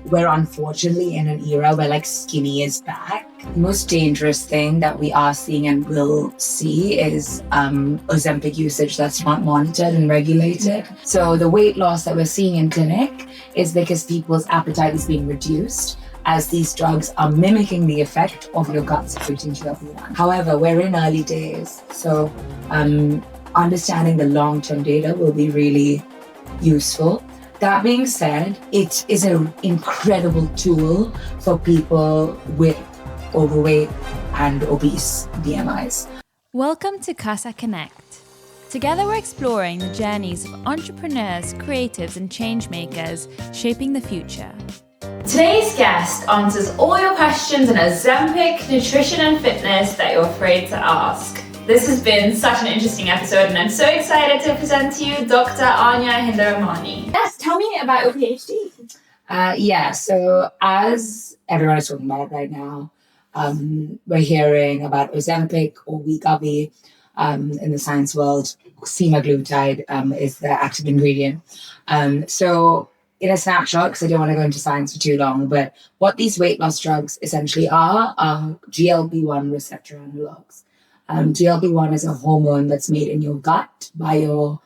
we're unfortunately in an era where like skinny is back. The most dangerous thing that we are seeing and will see is Ozempic usage that's not monitored and regulated. So the weight loss that we're seeing in clinic is because people's appetite is being reduced as these drugs are mimicking the effect of your gut secreting GLP-1. However, we're in early days, so understanding the long-term data will be really useful. That being said, it is an incredible tool for people with overweight and obese BMIs. Welcome to Kasa Connect. Together we're exploring the journeys of entrepreneurs, creatives and changemakers shaping the future. Today's guest answers all your questions in Ozempic, nutrition and fitness that you're afraid to ask. This has been such an interesting episode and I'm so excited to present to you Dr. Aanya Hirdaramani. Yes, tell me about your PhD. So as everyone is talking about right now, we're hearing about Ozempic or Wegovy in the science world. Semaglutide is the active ingredient. So in a snapshot, because I don't want to go into science for too long, but what these weight loss drugs essentially are GLP-1 receptor analogs. GLP-1 is a hormone that's made in your gut by your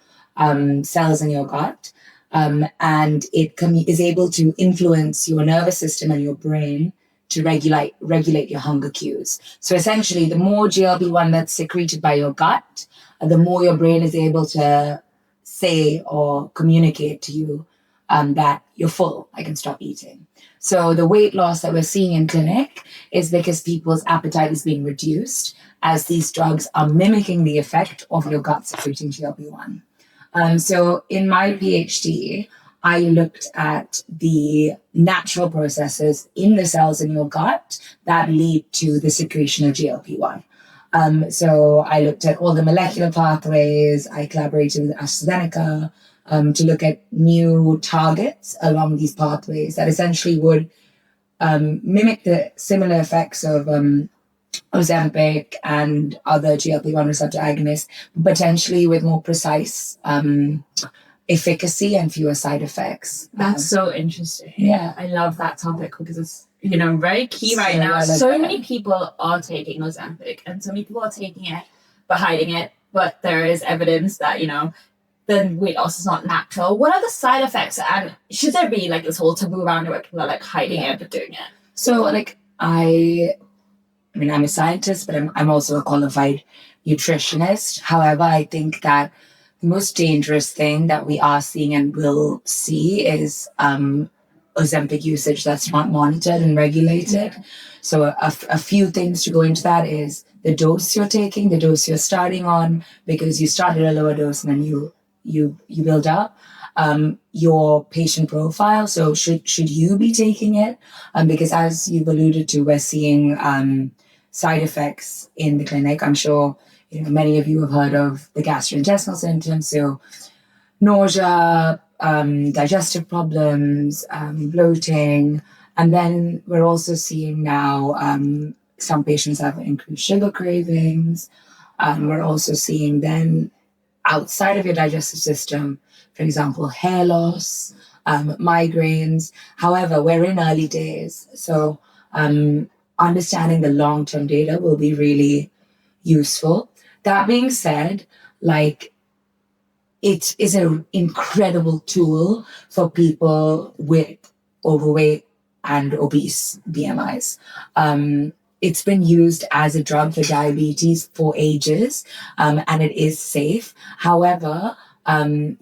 cells in your gut, and it is able to influence your nervous system and your brain to regulate your hunger cues. So essentially, the more GLP-1 that's secreted by your gut, the more your brain is able to say or communicate to you that you're full, I can stop eating. So the weight loss that we're seeing in clinic is because people's appetite is being reduced as these drugs are mimicking the effect of your gut secreting GLP-1. So in my PhD, I looked at the natural processes in the cells in your gut that lead to the secretion of GLP-1. So I looked at all the molecular pathways. I collaborated with AstraZeneca to look at new targets along these pathways that essentially would mimic the similar effects of Ozempic and other GLP-1 receptor agonists, potentially with more precise efficacy and fewer side effects. That's so interesting. Yeah. I love that topic because it's, very key right now. So many people are taking Ozempic and so many people are taking it but hiding it. But there is evidence that, the weight loss is not natural. What are the side effects? And should there be like this whole taboo around it where people are like hiding it but doing it? So like I'm a scientist, but I'm also a qualified nutritionist. However, I think that the most dangerous thing that we are seeing and will see is Ozempic usage that's not monitored and regulated. So a few things to go into that is the dose you're taking, the dose you're starting on, because you start at a lower dose and then you build up. Your patient profile. So should you be taking it? Because as you've alluded to, we're seeing side effects in the clinic. I'm sure many of you have heard of the gastrointestinal symptoms, so nausea, digestive problems, bloating, and then we're also seeing now some patients have increased sugar cravings. We're also seeing then outside of your digestive system, for example, hair loss, migraines. However, we're in early days, so understanding the long-term data will be really useful. That being said, it is an incredible tool for people with overweight and obese BMIs. It's been used as a drug for diabetes for ages, and it is safe. However, it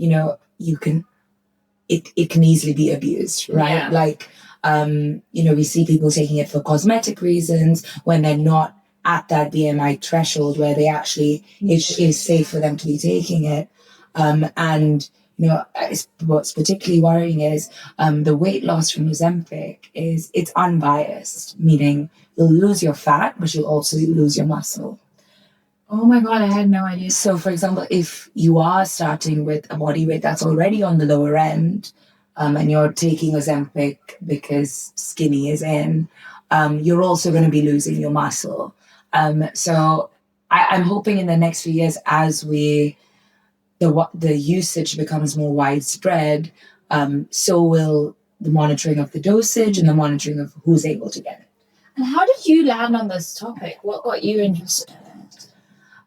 can easily be abused, right? Yeah. We see people taking it for cosmetic reasons when they're not at that BMI threshold where they actually, it is safe for them to be taking it. What's particularly worrying is the weight loss from Ozempic it's unbiased, meaning you'll lose your fat, but you'll also lose your muscle. Oh my God, I had no idea. So for example, if you are starting with a body weight that's already on the lower end, and you're taking Ozempic because skinny is in, you're also going to be losing your muscle. So I'm hoping in the next few years, as the usage becomes more widespread, so will the monitoring of the dosage and the monitoring of who's able to get it. And how did you land on this topic? What got you interested in it?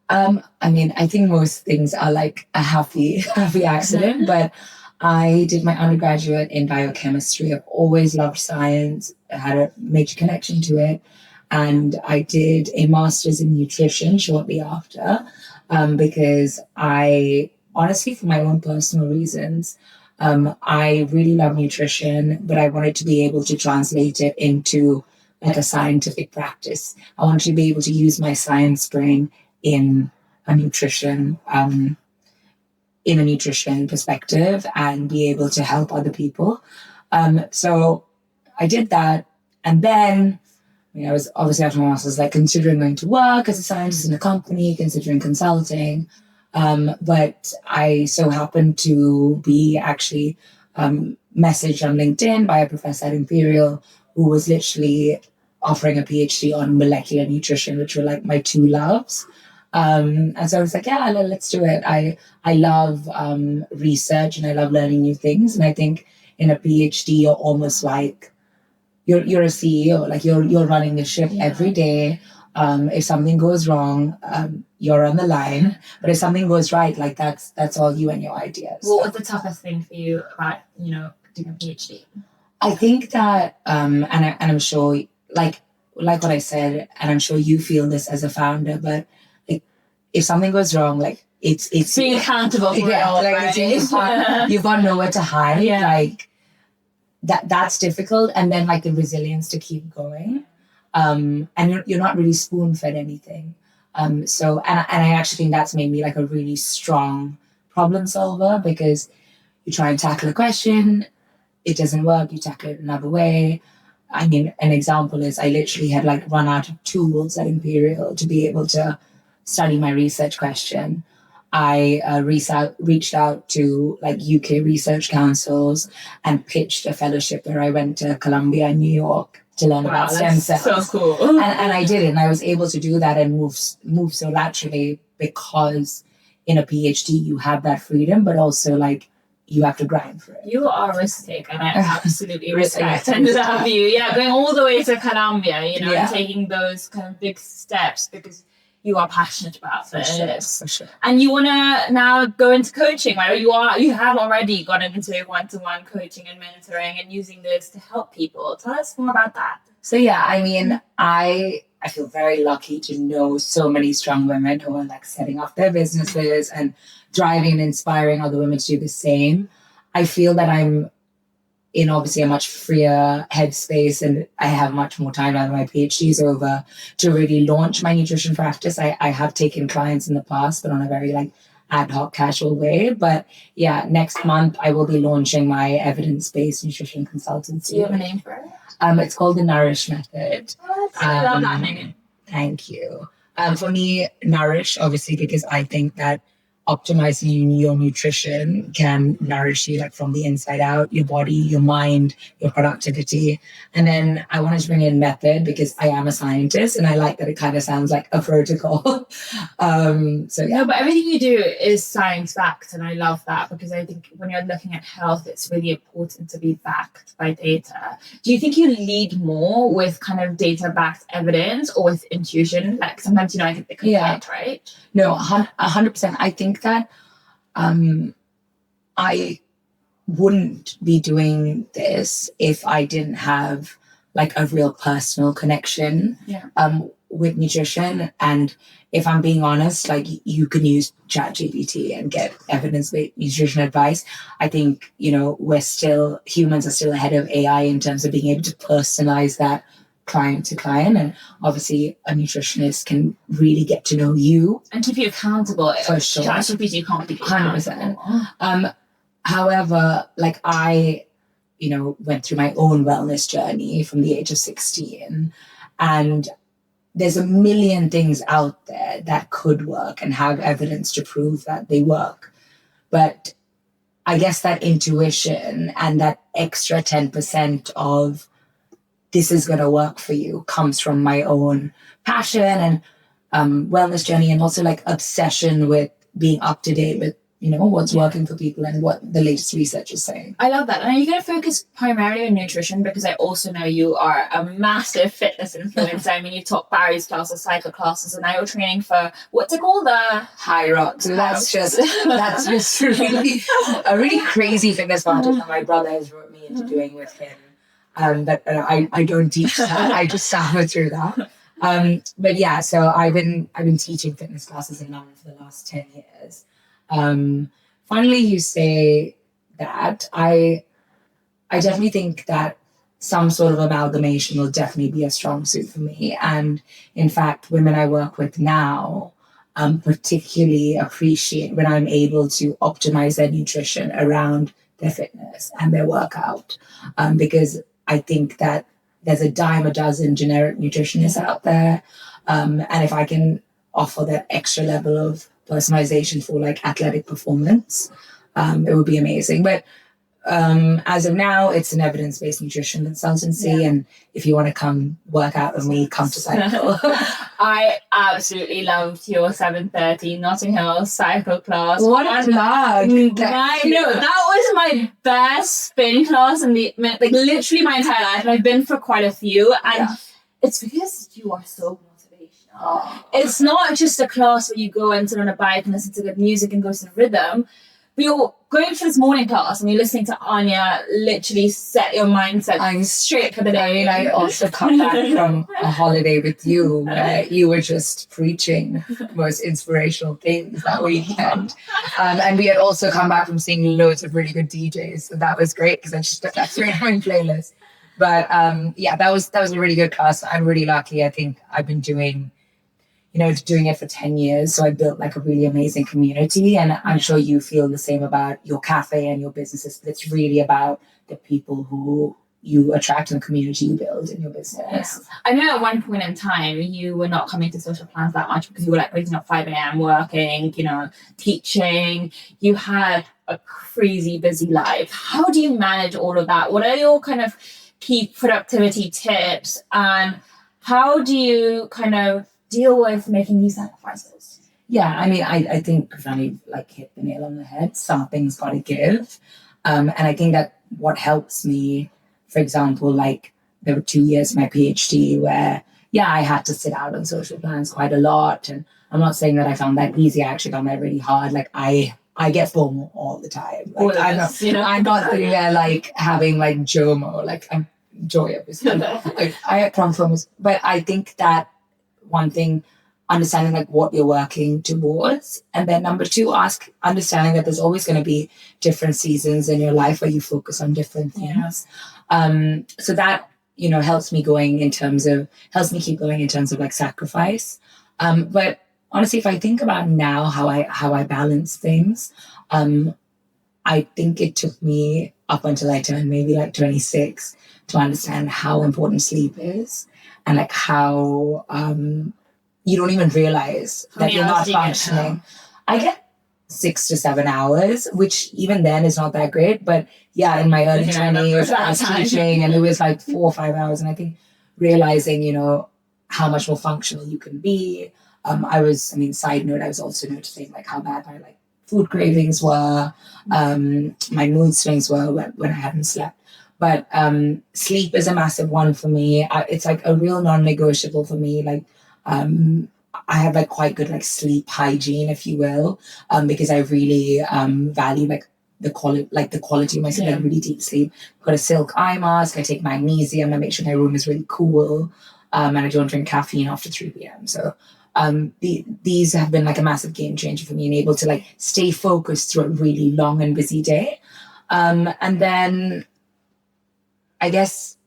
I mean, I think most things are like a happy accident, but I did my undergraduate in biochemistry. I've always loved science. I had a major connection to it. And I did a master's in nutrition shortly after, because I honestly, for my own personal reasons, I really love nutrition, but I wanted to be able to translate it into like a scientific practice. I wanted to be able to use my science brain in a nutrition perspective and be able to help other people. So I did that, and then I was obviously after my master's like considering going to work as a scientist in a company, considering consulting. But I so happened to be actually messaged on LinkedIn by a professor at Imperial who was literally offering a PhD on molecular nutrition, which were like my two loves. And so I was like, yeah, let's do it. I love research and I love learning new things. And I think in a PhD, you're almost like, you're a CEO, like you're running the ship every day. If something goes wrong, you're on the line. But if something goes right, like that's all you and your ideas. What was the toughest thing for you about, doing a PhD? I think that, and I'm sure, like what I said, and I'm sure you feel this as a founder, but like, if something goes wrong, like it's being accountable for it all, like right? you've got nowhere to hide. Yeah. Like that's difficult, and then like the resilience to keep going. And you're not really spoon-fed anything. So I actually think that's made me like a really strong problem solver, because you try and tackle a question, it doesn't work, you tackle it another way. I mean, an example is I literally had like run out of tools at Imperial to be able to study my research question. I reached out to like UK research councils and pitched a fellowship where I went to Columbia and New York to learn about stem cells. So cool. And I did it, and I was able to do that and move so laterally, because in a PhD you have that freedom, but also like you have to grind for it. You are risk-taker, and I absolutely respect and love you. Yeah, going all the way to Columbia, and taking those kind of big steps because you are passionate about it. For sure. And you want to now go into coaching, right? You have already gone into one-to-one coaching and mentoring and using this to help people. Tell us more about that. So yeah, I mean, I feel very lucky to know so many strong women who are like setting up their businesses and driving and inspiring other women to do the same. I feel that I'm in obviously a much freer headspace, and I have much more time now that my PhD is over to really launch my nutrition practice. I have taken clients in the past, but on a very like ad hoc, casual way. But yeah, next month I will be launching my evidence-based nutrition consultancy. Do you have a name for it? It's called the Nourish Method. I love that name. Thank you. For me, Nourish, obviously, because I think that optimizing your nutrition can nourish you like from the inside out, your body, your mind, your productivity. And then I wanted to bring in method because I am a scientist and I like that it kind of sounds like a protocol. So yeah. But everything you do is science backed, and I love that, because I think when you're looking at health, it's really important to be backed by data. Do you think you lead more with kind of data backed evidence or with intuition? Like sometimes I think they combine, right? No, 100%. I think that I wouldn't be doing this if I didn't have like a real personal connection with nutrition. And if I'm being honest, like you can use ChatGPT and get evidence-based nutrition advice. I think, humans are still ahead of AI in terms of being able to personalize that client to client, and obviously a nutritionist can really get to know you and keep you accountable. For sure. ChatGPT can't be 100%. However, like I, went through my own wellness journey from the age of 16, and there's a million things out there that could work and have evidence to prove that they work. But I guess that intuition and that extra 10% of this is going to work for you comes from my own passion and wellness journey, and also like obsession with being up to date with what's working for people and what the latest research is saying. I love that. And are you going to focus primarily on nutrition? Because I also know you are a massive fitness influencer. I mean, you taught Barry's classes, cycle classes, and now you're training for, what's it called? High Rocks. So that's just really a really crazy fitness contest that my brother has brought me into doing with him. But I don't teach that. I just suffer through that. But yeah, so I've been teaching fitness classes in London for the last 10 years. Finally, you say that I definitely think that some sort of amalgamation will definitely be a strong suit for me. And in fact, women I work with now particularly appreciate when I'm able to optimize their nutrition around their fitness and their workout. Because I think that there's a dime a dozen generic nutritionists out there. And if I can offer that extra level of personalization for like athletic performance, it would be amazing. But as of now, it's an evidence-based nutrition consultancy. And if you want to come work out with me, come to Cycle. I absolutely loved your 7:30 Notting Hill cycle class. What a plug! That was my best spin class in literally my entire life. And I've been for quite a few, and it's because you are so motivational. Oh. It's not just a class where you go and sit on a bike and listen to good music and go to the rhythm. But you're going for this morning class and you're listening to Anya literally set your mindset straight for the day. I also come back from a holiday with you where you were just preaching the most inspirational things that weekend. And we had also come back from seeing loads of really good DJs. So that was great because I just stuck that through my playlist. But that was a really good class. I'm really lucky. I think I've been doing it for 10 years. So I built like a really amazing community. And I'm sure you feel the same about your cafe and your businesses. But it's really about the people who you attract and the community you build in your business. I know at one point in time, you were not coming to social plans that much because you were like waking up 5 a.m, working, teaching. You had a crazy busy life. How do you manage all of that? What are your kind of key productivity tips? And how do you kind of deal with making these sacrifices? Yeah, I mean, I think Rani hit the nail on the head. Something's got to give. And I think that what helps me, for example, there were 2 years of my PhD where, I had to sit out on social plans quite a lot. And I'm not saying that I found that easy. I actually found that really hard. I get FOMO all the time. I'm not sitting there having JOMO, I'm joy obviously. I have FOMO. But I think that one thing, understanding what you're working towards, and then number two, understanding that there's always going to be different seasons in your life where you focus on different things. So that helps me keep going in terms of sacrifice. But honestly, if I think about now how I balance things, I think it took me up until I turned maybe 26 to understand how important sleep is. And how you don't even realize that you're not functioning. I get 6 to 7 hours, which even then is not that great. But in my early 20s, I was teaching and it was 4 or 5 hours. And I think realizing, how much more functional you can be. Side note, I was also noticing how bad my food cravings were, my mood swings were when I hadn't slept. But sleep is a massive one for me. It's a real non-negotiable for me. I have quite good sleep hygiene, if you will, because I really value the quality of my sleep, really deep sleep. I've got a silk eye mask. I take magnesium. I make sure my room is really cool, and I don't drink caffeine after 3 p.m. So these have been a massive game changer for me, and able to stay focused through a really long and busy day, and then. I guess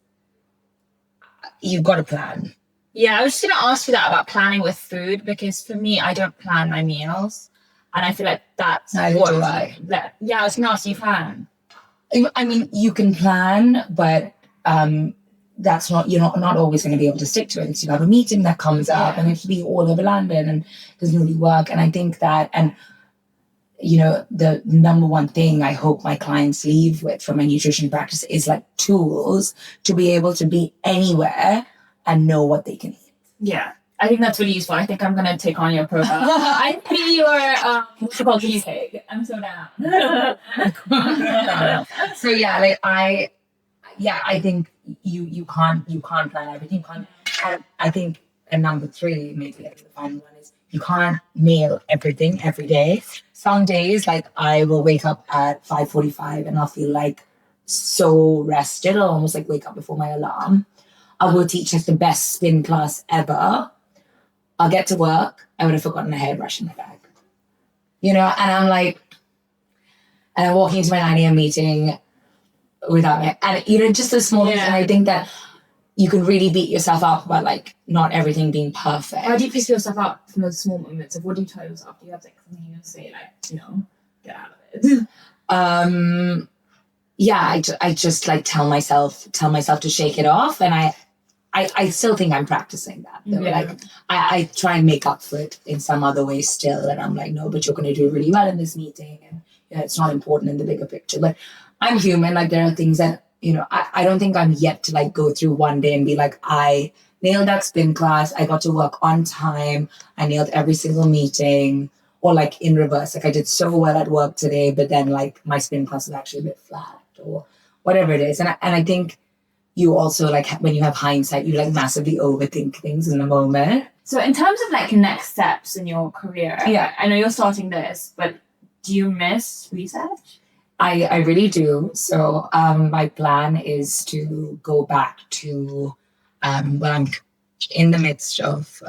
you've got to plan. Yeah, I was just going to ask you that about planning with food, because for me, I don't plan my meals. And I feel that's Neither do I. I was going to ask you plan. I mean, you can plan, but that's not, you're not always going to be able to stick to it. So you have a meeting that comes up and you have to be all over London and it doesn't really work. And I think that, the number one thing I hope my clients leave with from a nutrition practice is tools to be able to be anywhere and know what they can eat. Yeah. I think that's really useful. I think I'm gonna take on your profile. I see your what's it called, guinea pig. I'm so down. So I think you can't plan everything. You can't. And I think, and number 3, maybe like the final one, is you can't nail everything every day. Some days, like I will wake up at 5:45 and I'll feel like so rested. I'll almost like wake up before my alarm. I'll go teach like the best spin class ever. I'll get to work. I would have forgotten a hairbrush in my bag. And I'm like, and I'm walking into my 9 a.m. meeting without it. And, just the small things. And I think that you can really beat yourself up about like not everything being perfect. How do you pick yourself up from those small moments? Of what do you tell yourself? Do you have like something you say, like, get out of it? I just like tell myself to shake it off. And I still think I'm practicing that. Like I try and make up for it in some other way still. And I'm like, no, but you're going to do really well in this meeting. And it's not important in the bigger picture. But I'm human. Like there are things that, I don't think I'm yet to like go through one day and be like, I nailed that spin class. I got to work on time. I nailed every single meeting. Or like in reverse, like I did so well at work today, but then like my spin class was actually a bit flat or whatever it is. And I think you also like when you have hindsight, you like massively overthink things in the moment. So in terms of like next steps in your career, I know you're starting this, but do you miss research? I really do. So my plan is to go back to, I'm in the midst of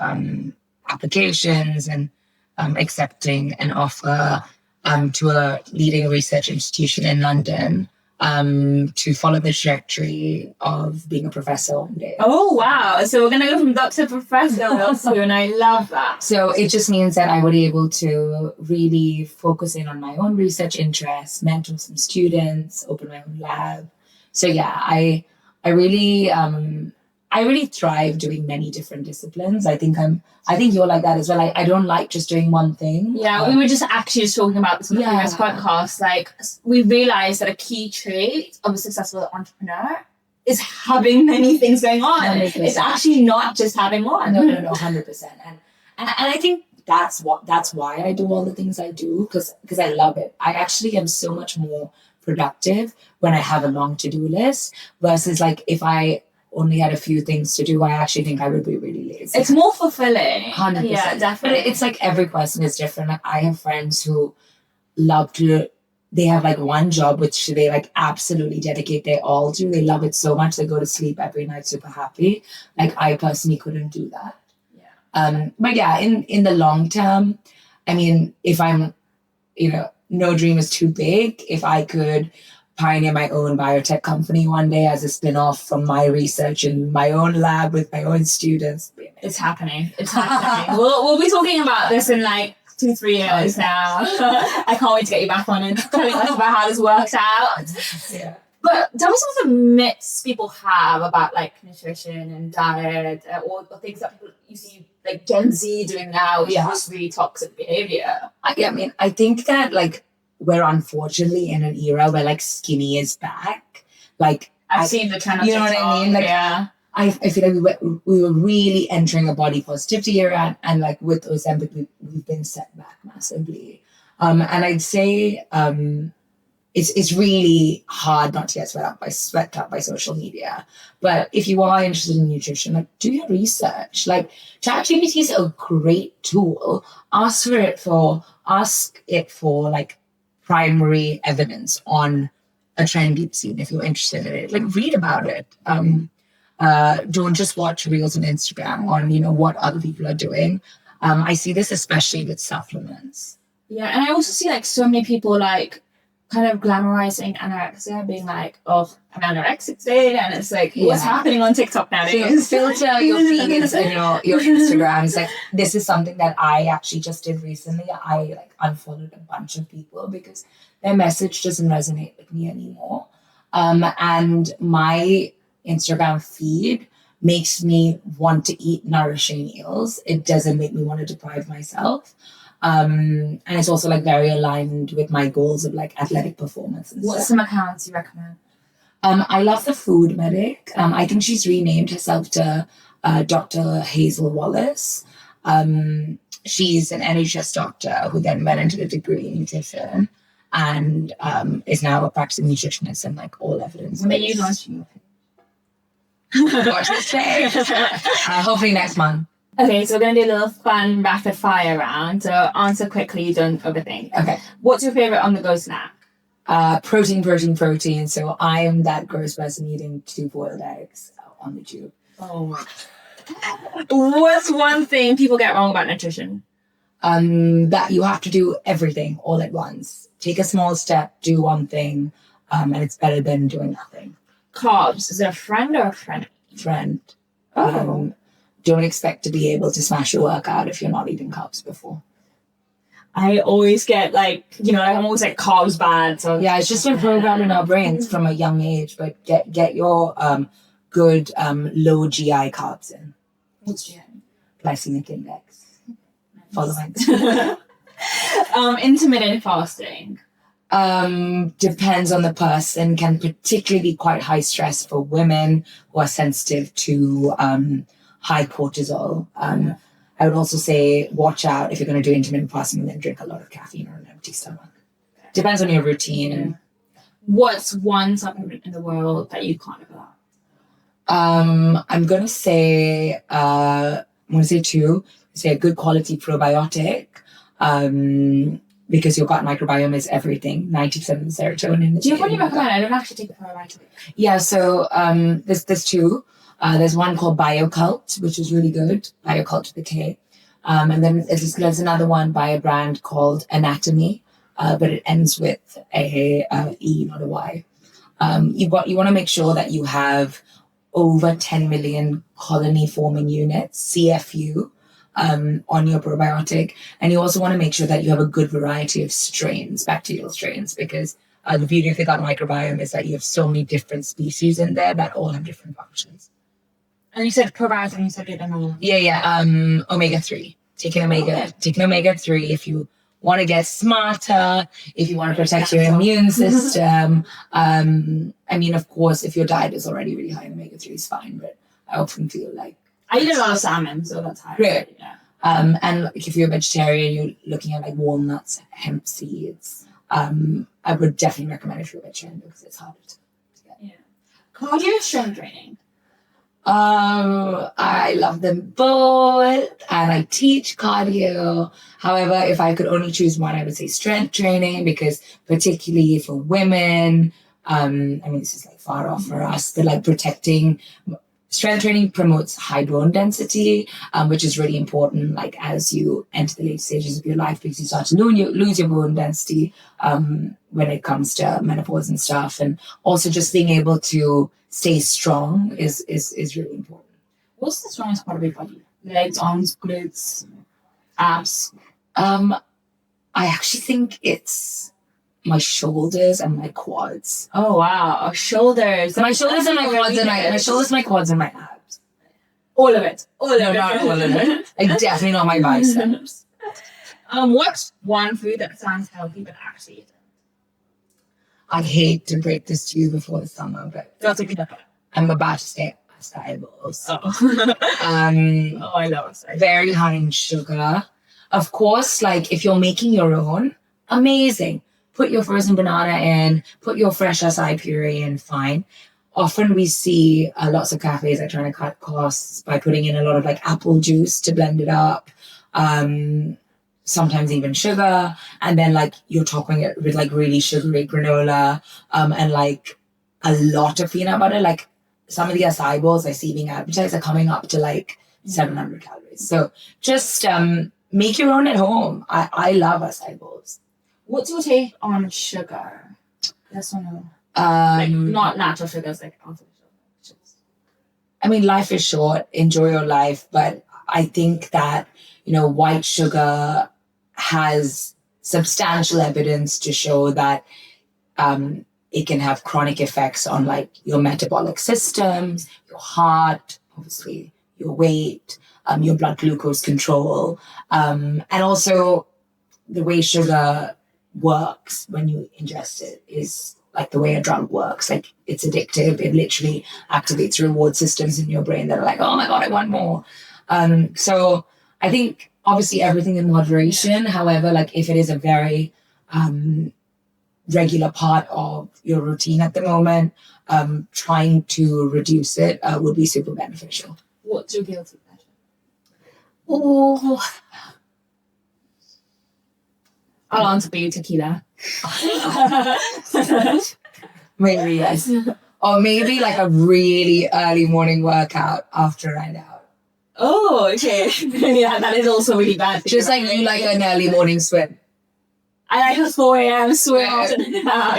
applications and accepting an offer to a leading research institution in London to follow the trajectory of being a professor one day. Oh, wow. So we're going to go from doctor to professor soon. I love that. So it just means that I would be able to really focus in on my own research interests, mentor some students, open my own lab. So I really thrive doing many different disciplines. I think you're like that as well. I don't like just doing one thing. Yeah, we were just actually talking about this on the previous podcast. Like, we realized that a key trait of a successful entrepreneur is having many things going on. 100%. It's actually not just having one. No, 100%. And I think that's why I do all the things I do, because I love it. I actually am so much more productive when I have a long to-do list versus like if I only had a few things to do, I actually think I would be really lazy. It's more fulfilling. 100%. Yeah, definitely. But it's like every person is different. Like I have friends who they have like one job which they like absolutely dedicate their all to. They love it so much. They go to sleep every night super happy. Like I personally couldn't do that. But in the long term, I mean, if I'm, no dream is too big. If I could pioneer my own biotech company one day as a spin-off from my research in my own lab with my own students. It's happening. We'll be talking about this in like 2-3 years now. I can't wait to get you back on and telling us about how this works out. Yeah. But tell me some of the myths people have about like nutrition and diet or things that you see like Gen Z doing now, which is really toxic behavior. I think that like we're unfortunately in an era where like skinny is back. Like I've seen the trend. You know what I mean? Like, I feel like we were really entering a body positivity era, and like with Ozempic, we've been set back massively. And I'd say it's really hard not to get swept up by social media. But if you are interested in nutrition, like do your research. Like ChatGPT is a great tool. Ask it for like primary evidence on a trend you've seen if you're interested in it. Like read about it. Don't just watch reels on Instagram on what other people are doing. I see this especially with supplements. Yeah, and I also see like so many people like kind of glamorizing anorexia, being like, oh, I'm anorexic today, and it's like, what's happening on TikTok nowadays? So filter your feeds and your Instagrams. Like this is something that I actually just did recently. I like unfollowed a bunch of people because their message doesn't resonate with me anymore. And my Instagram feed makes me want to eat nourishing meals. It doesn't make me want to deprive myself. And it's also like very aligned with my goals of like athletic performance. And What's some accounts you recommend? I love the food medic. I think she's renamed herself to Dr. Hazel Wallace. She's an NHS doctor who then went into a degree in nutrition and is now a practicing nutritionist and like all evidence. When are you launching? Watch this space. Hopefully next month. Okay, so we're going to do a little fun rapid fire round. So answer quickly, don't overthink. Okay. What's your favorite on-the-go snack? Protein. So I am that gross person eating 2 boiled eggs on the tube. Oh my. What's one thing people get wrong about nutrition? That you have to do everything all at once. Take a small step, do one thing, and it's better than doing nothing. Carbs. Is it a friend or a friend? Friend. Oh. Don't expect to be able to smash your workout if you're not eating carbs before. I always get I'm always like carbs bad. So yeah, it's just been programmed in our brains from a young age. But get your good low GI carbs in. What's GI? Glycemic index. Following. Intermittent fasting. Depends on the person. Can particularly be quite high stress for women who are sensitive to high cortisol. I would also say watch out if you're going to do intermittent fasting and then drink a lot of caffeine or an empty stomach. Depends on your routine. And what's one supplement in the world that you can't live without? I'm going to say 2. Say a good quality probiotic. Because your gut microbiome is everything. 90% of the serotonin in the Do you have any recommend? I don't actually take a probiotic. Yeah, so there's 2. There's one called BioCult, which is really good. BioCult with a K. And then there's another one by a brand called Anatomy, but it ends with a E, not a Y. You want to make sure that you have over 10 million colony-forming units, CFU, on your probiotic. And you also want to make sure that you have a good variety of strains, bacterial strains, because the beauty of the gut microbiome is that you have so many different species in there that all have different functions. And you said probiotic and you said omega. Yeah. Omega-3. Taking omega-3 if you want to get smarter, if you want to protect your immune system. Of course, if your diet is already really high in omega-3 is fine, but I often feel like I eat a lot of salmon, so that's high. Great. Yeah. And like if you're a vegetarian, you're looking at like walnuts, hemp seeds. I would definitely recommend if you're a vegetarian because it's harder to get. Yeah. Cardio or strength training? I love them both, and I teach cardio. However, if I could only choose one, I would say strength training because particularly for women, this is like far off for us, but like protecting. Strength training promotes high bone density, which is really important, like as you enter the late stages of your life, because you start to lose your bone density when it comes to menopause and stuff, and also just being able to stay strong is really important. What's the strongest part of your body? Legs, arms, glutes, abs? I actually think it's my shoulders and my quads. Oh wow, shoulders. My shoulders and my quads and my shoulders, my quads and my abs. All of it. Not all of it. Like definitely not my biceps. What's one food that sounds healthy but actually isn't? I hate to break this to you before the summer, but That's a good one. I'm about to stay acai bowls. Oh. I love acai. Very high in sugar. Of course, like if you're making your own, amazing. Put your frozen banana in, put your fresh acai puree in, fine. Often we see lots of cafes are trying to cut costs by putting in a lot of like apple juice to blend it up. Sometimes even sugar. And then like you're topping it with like really sugary granola and like a lot of peanut butter. Like some of the acai bowls I see being advertised are coming up to like 700 calories. So just make your own at home. I love acai bowls. What's your take on sugar? Yes or no? Not natural sugars, like artificial sugars. Life is short. Enjoy your life. But I think that, white sugar has substantial evidence to show that it can have chronic effects on like your metabolic systems, your heart, obviously, your weight, your blood glucose control, and also the way sugar works when you ingest it is like the way a drug works. Like it's addictive. It literally activates reward systems in your brain that are like, oh my God, I want more. So I think obviously everything in moderation. However, like if it is a very regular part of your routine at the moment, trying to reduce it would be super beneficial. What's your guilty pleasure? Oh, I'll answer for you, tequila. maybe yes. Or maybe like a really early morning workout after a night out. Oh, okay. Yeah, that is also really bad. Just like you like an early morning swim. I like a 4 a.m. swim after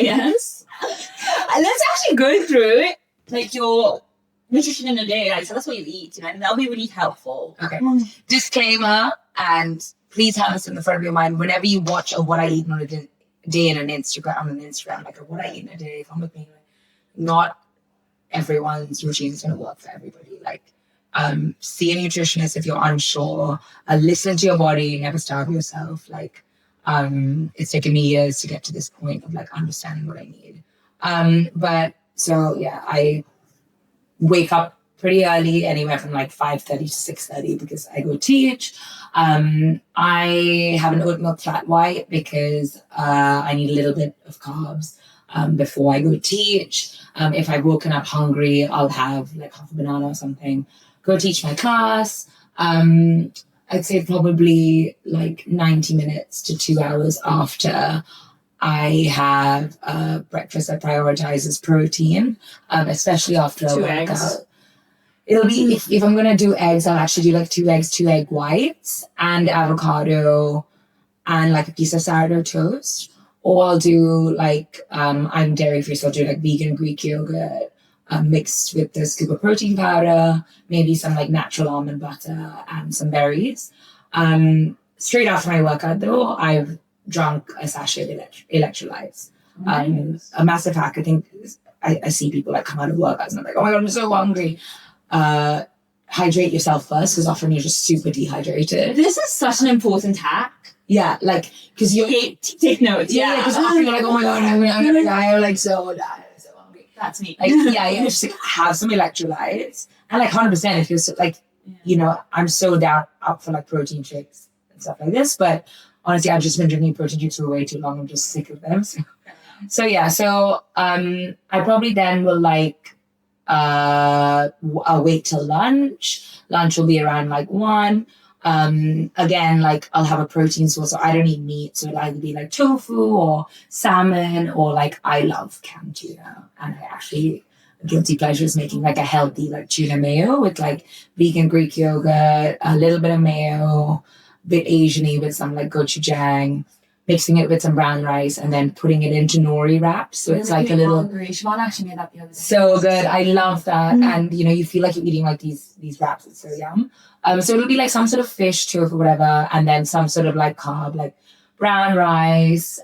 yes. And let's actually go through like your nutrition in a day. Like, so that's what you eat, you know, and that'll be really helpful. Okay. Disclaimer, and please have this in the front of your mind whenever you watch What I Eat on a Day in an Instagram, like What I Eat in a Day, if I'm with me, not everyone's routine is going to work for everybody. Like, see a nutritionist if you're unsure. Listen to your body. Never starve yourself. Like, it's taken me years to get to this point of like understanding what I need. But so yeah, I wake up pretty early, anywhere from like 5:30 to 6:30 because I go teach. I have an oat milk flat white because I need a little bit of carbs before I go teach. If I've woken up hungry, I'll have like half a banana or something. Go teach my class. I'd say probably like 90 minutes to 2 hours after I have breakfast that prioritizes protein, especially after a workout. Eggs. It'll be, if I'm going to do eggs, I'll actually do like 2 eggs, 2 egg whites and avocado and like a piece of sourdough toast. Or I'll do like, I'm dairy free, so I'll do like vegan Greek yogurt mixed with the scoop of protein powder, maybe some like natural almond butter and some berries. Straight after my workout though, I've drunk a sachet of electrolytes. A massive hack. I think I see people like come out of workouts and I'm like, oh my God, I'm so hungry. Hydrate yourself first because often you're just super dehydrated. This is such an important hack. Yeah, like because you take notes. Yeah, because often you're like, oh my God, I'm gonna die. I'm like so hungry. That's me. Like yeah, you just like, have some electrolytes and like 100% if you're so, like, you know, I'm so up for like protein shakes and stuff like this. But honestly, I've just been drinking protein shakes for way too long. I'm just sick of them. So yeah, so I probably then will like I'll wait till lunch. Lunch will be around like 1. Again, like I'll have a protein source, so I don't eat meat, so it'll either be like tofu or salmon or like I love canned tuna, and I actually guilty pleasure is making like a healthy like tuna mayo with like vegan Greek yogurt, a little bit of mayo, a bit Asian-y with some like gochujang, mixing it with some brown rice and then putting it into nori wraps. So it's like a little hungry. Siobhan actually made that the other day. So good. I love that. And you know, you feel like you're eating like these wraps. It's so yum. So it'll be like some sort of fish, tofu, whatever, and then some sort of like carb, like brown rice.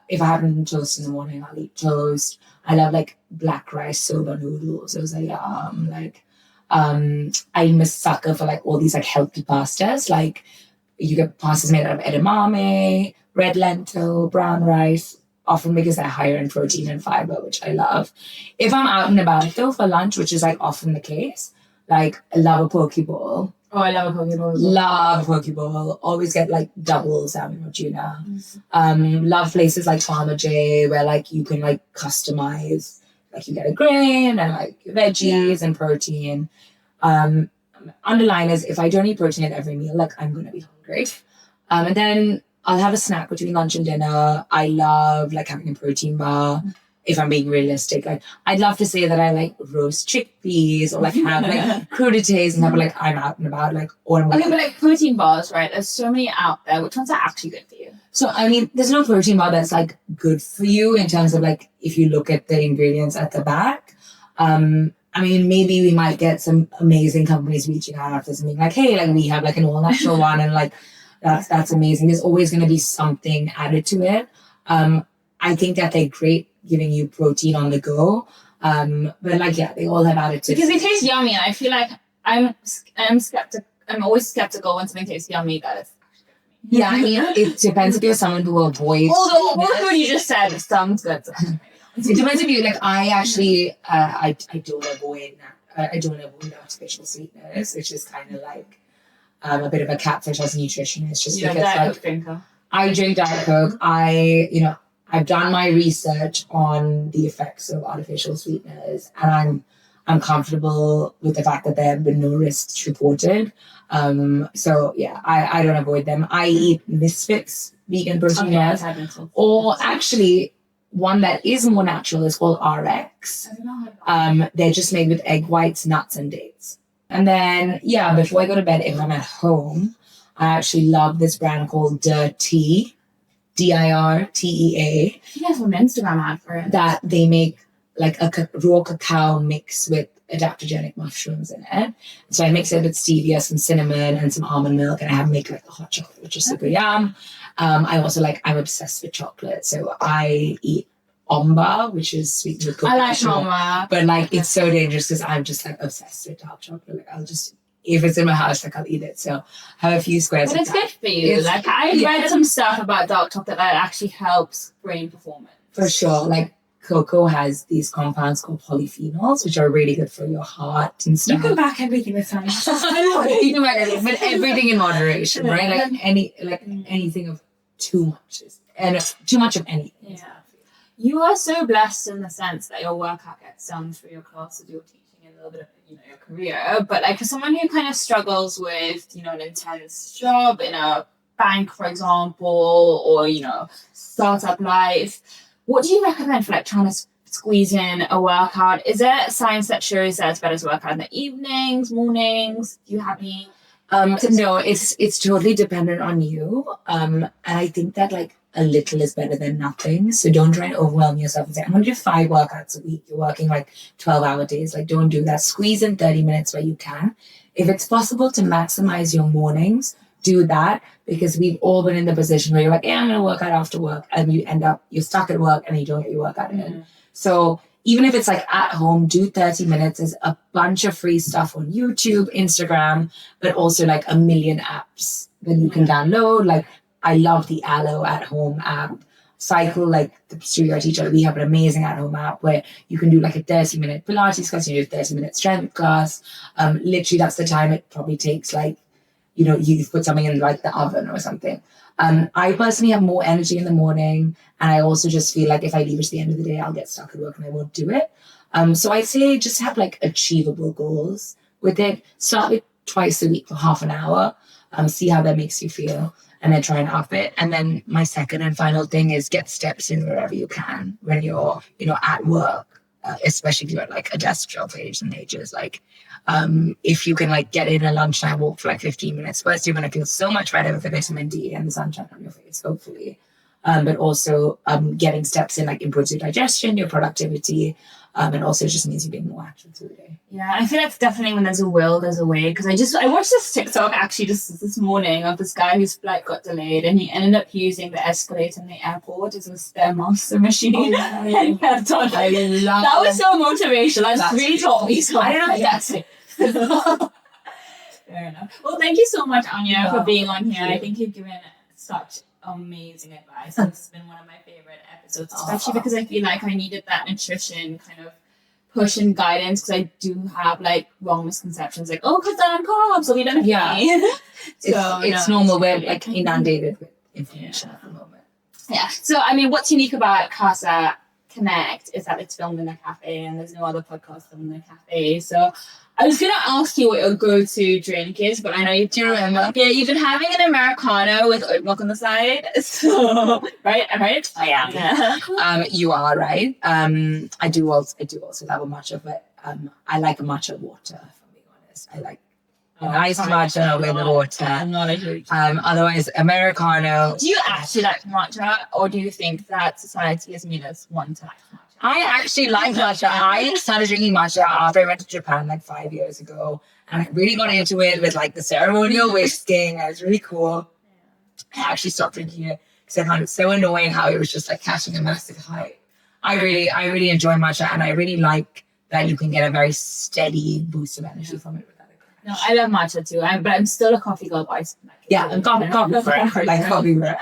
If I have toast in the morning, I'll eat toast. I love like black rice soba noodles. Those are yum. Like I'm a sucker for like all these like healthy pastas. Like you get pastas made out of edamame, red lentil, brown rice, often because they're higher in protein and fiber, which I love. If I'm out and about though for lunch, which is like often the case, like I love a poke bowl. Oh, I love a poke bowl. Love a poke bowl. Always get like double salmon or tuna. Love places like Farmer J where like you can like customize, like you get a grain and like veggies and protein. Underline is if I don't eat protein at every meal, like I'm gonna be hungry. And then I'll have a snack between lunch and dinner. I love like having a protein bar. If I'm being realistic, like I'd love to say that I like roast chickpeas or like have like crudités and have like I'm out and about like or I'm okay, but like protein bars, right? There's so many out there. Which ones are actually good for you? So I mean, there's no protein bar that's like good for you in terms of like if you look at the ingredients at the back. I mean, maybe we might get some amazing companies reaching out after something like, hey, like we have like an all natural one and like that's amazing. There's always going to be something added to it. I think that they're great giving you protein on the go. But like, yeah, they all have additives. Because they taste yummy and I feel like I'm always skeptical when something tastes yummy that it's Yeah, I mean, it depends if you're someone who avoids. Although what you just said sounds good. It depends if you like. I actually, I don't avoid. I don't avoid artificial sweeteners, which is kind of like a bit of a catfish as a nutritionist, just because like I drink Diet Coke. I've done my research on the effects of artificial sweeteners, and I'm comfortable with the fact that there have been no risks reported. So yeah, I don't avoid them. I eat Misfits vegan protein bars, or actually one that is more natural is called RX. They're just made with egg whites, nuts, and dates. And then before I go to bed, if I'm at home, I actually love this brand called Dirtea. DIRTEA. You have an Instagram ad for it. That they make like a raw cacao mix with adaptogenic mushrooms in it. So I mix it with stevia, some cinnamon, and some almond milk, and I make like a hot chocolate, which is super yum. I'm obsessed with chocolate, so I eat omba, which is sweetened with coconut. I like omba, but like it's so dangerous because I'm just like obsessed with dark chocolate. Like I'll just, if it's in my house, like I'll eat it. So I have a few squares. But it's good for you. Like I read some stuff about dark chocolate that actually helps brain performance. For sure. Like cocoa has these compounds called polyphenols, which are really good for your heart and stuff. You can back everything with science. I know, you can back everything, but everything in moderation, right? Like anything of too much too much of anything. Yeah. You are so blessed in the sense that your workout gets done through your classes, your teaching, and a little bit of your career. But like for someone who kind of struggles with an intense job in a bank, for example, or startup life, what do you recommend for like trying to squeeze in a workout? Is there science that shows that it's better to work out in the evenings, mornings? Do you have any? No, it's totally dependent on you. And I think that like a little is better than nothing. So don't try and overwhelm yourself and say, I'm going to do 5 workouts a week. You're working like 12-hour days. Like don't do that. Squeeze in 30 minutes where you can. If it's possible to maximize your mornings, do that, because we've all been in the position where you're like, I'm going to work out after work. And you end up, you're stuck at work and you don't get your workout in. So even if it's like at home, do 30 minutes. There's a bunch of free stuff on YouTube, Instagram, but also like a million apps that you can download. Like I love the Aloe at home app. Cycle, like the studio I teach, we have an amazing at home app where you can do like a 30-minute Pilates class, you do a 30-minute strength class. Literally that's the time it probably takes, like, you put something in like the oven or something. I personally have more energy in the morning, and I also just feel like if I leave it to the end of the day, I'll get stuck at work and I won't do it. So I say just have like achievable goals with it. Start with twice a week for half an hour. See how that makes you feel, and then try and up it. And then my second and final thing is get steps in wherever you can when you're, at work, especially if you're at like a desk job for age and ages. Like, if you can like get in a lunchtime walk for like 15 minutes, first you're going to feel so much better with the vitamin D and the sunshine on your face, hopefully. But also getting steps in like improves your digestion, your productivity, and also just means you being more active through the day. Yeah, I feel like definitely when there's a will, there's a way. Because I watched this TikTok actually just this morning of this guy whose flight got delayed, and he ended up using the escalator in the airport as a stairmaster machine. And kept on. I love that was so motivational. That really taught me so. I don't know if that's it. Fair enough. Well, thank you so much, Aanya, for being on here. I think you've given such amazing advice. It's been one of my favorite episodes, especially because I feel like I needed that nutrition kind of push and guidance, because I do have like wrong misconceptions, like, cut down on carbs, so we don't it's normal. We're like inundated with information at the moment. Yeah. So I mean, what's unique about Kasa Connect is that it's filmed in a cafe, and there's no other podcast filmed in a cafe. So I was going to ask you what your go-to drink is, but I know you do remember. Yeah, you've been having an Americano with oat milk on the side. So, right? I'm right? I am. Yeah. You are right. I do also love a matcha, but I like a matcha water, if I'm being honest. I like iced matcha with water. I'm not a huge otherwise, Americano. Do you actually like matcha, or do you think that society has made us want to like matcha? I actually like matcha. I started drinking matcha after I went to Japan like 5 years ago, and I really got into it with like the ceremonial whisking. It was really cool. I actually stopped drinking it because I found it so annoying how it was just like catching a massive high. I really enjoy matcha, and I really like that you can get a very steady boost of energy from it without it. No, I love matcha too. But I'm still a coffee girl. But I'm coffee for like coffee for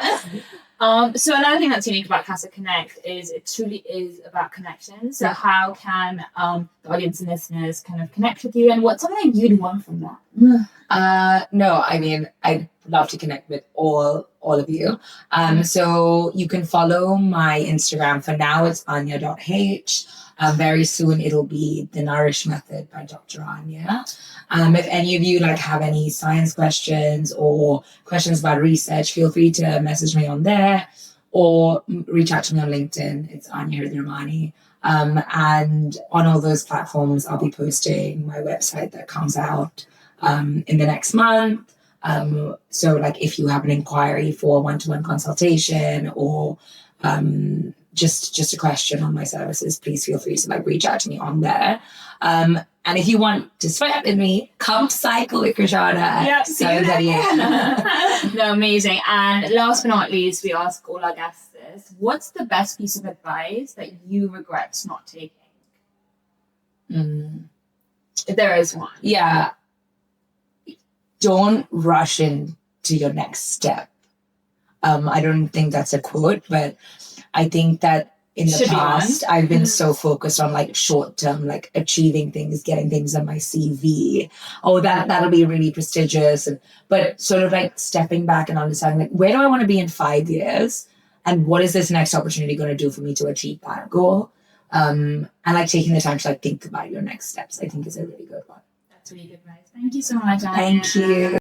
So another thing that's unique about Kasa Connect is it truly is about connection. So how can the audience and listeners kind of connect with you, and what's something you'd want from that? No, I mean, I'd love to connect with all of you. So you can follow my Instagram. For now, it's anya.h. Very soon, it'll be the Nourish Method by Dr. Aanya. If any of you have any science questions or questions about research, feel free to message me on there or reach out to me on LinkedIn. It's Aanya Hirdaramani. And on all those platforms, I'll be posting my website that comes out in the next month. So if you have an inquiry for one-to-one consultation or just a question on my services, please feel free to reach out to me on there. And if you want to sweat with me, come cycle with Krishana at 7:38. No, amazing. And last but not least, we ask all our guests this: what's the best piece of advice that you regret not taking? If there is one. Yeah. Don't rush into your next step. I don't think that's a quote, but I think that in the past, I've been so focused on short term, achieving things, getting things on my CV. Oh, that'll be really prestigious. But sort of stepping back and understanding where do I want to be in 5 years? And what is this next opportunity going to do for me to achieve that goal? And taking the time to think about your next steps, I think is a really good one. That's really good advice. Thank you so much, Aanya. Thank you.